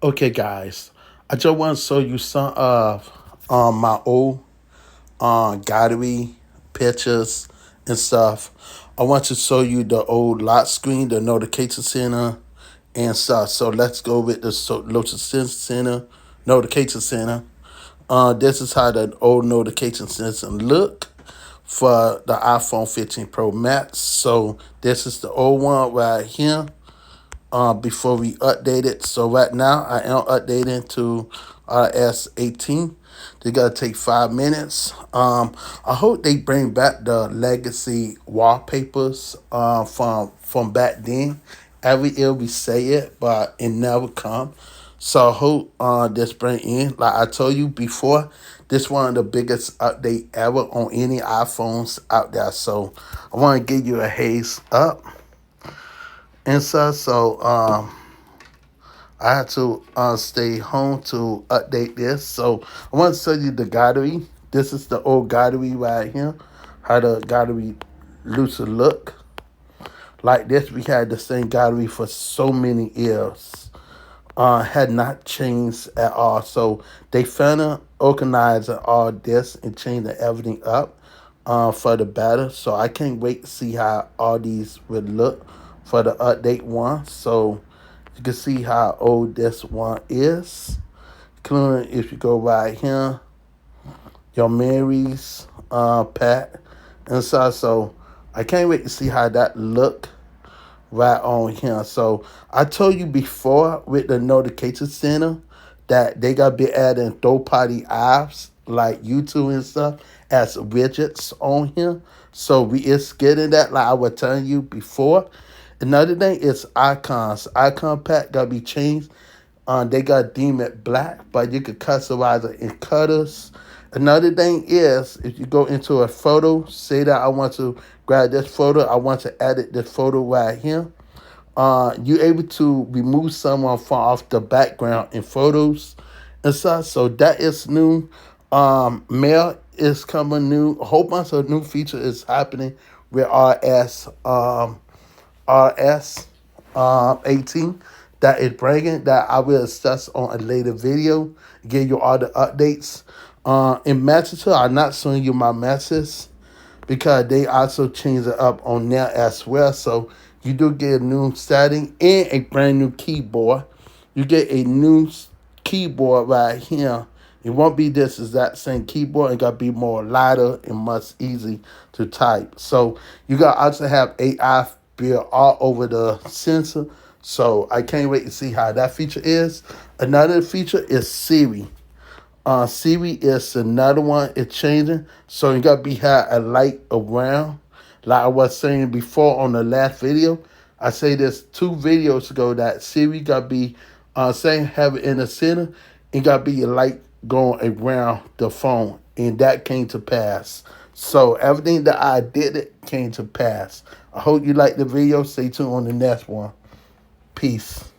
Okay, guys, I just want to show you some of my old gallery pictures and stuff. I want to show you the old lock screen, the notification center, and stuff. So let's go with the notification center, notification center. This is how the old notification center look for the iPhone 15 Pro Max. So this is the old one right here before we update it. So right now I am updating to RS18. They gotta take 5 minutes. I hope they bring back the legacy wallpapers from back then. Every year we say it, but it never come. So I hope this bring in. Like I told you before, this one of the biggest update ever on any iPhones out there. So I want to give you a haze up and stuff. So I had to stay home to update this. So I want to show you the gallery. This is the old gallery right here. How the gallery used to look. Like this, we had the same gallery for so many years. Had not changed at all. So they finna organize all this and change everything up for the better. So I can't wait to see how all these would look for the update one. So you can see how old this one is. Including if you go right here, your Mary's Pat and stuff. So I can't wait to see how that look right on here. So I told you before with the notification center that they gotta be adding third party apps like YouTube and stuff as widgets on here. So we is getting that like I was telling you before. Another thing is icons. Icon pack gotta be changed. They got deem it black, but you could customize it in colors. Another thing is, if you go into a photo, say that I want to grab this photo, I want to edit this photo right here. You're able to remove someone from off the background in photos and stuff. So that is new. Mail is coming new. A whole bunch of new feature is happening with RS 18 that is bringing that I will discuss on a later video. Give you all the updates. In Messenger, I'm not showing you my messages because they also change it up on there as well. So you do get a new setting and a brand new keyboard. You get a new keyboard right here. It won't be this exact same keyboard. It got to be more lighter and much easy to type. So you got to also have AI built all over the sensor. So I can't wait to see how that feature is. Another feature is Siri. Siri is another one. It's changing, so you gotta be have a light around. Like I was saying before on the last video, I say this 2 videos ago that Siri gotta be saying have it in the center. It gotta be a light going around the phone, and that came to pass. So everything that I did it came to pass. I hope you like the video. Stay tuned on the next one. Peace.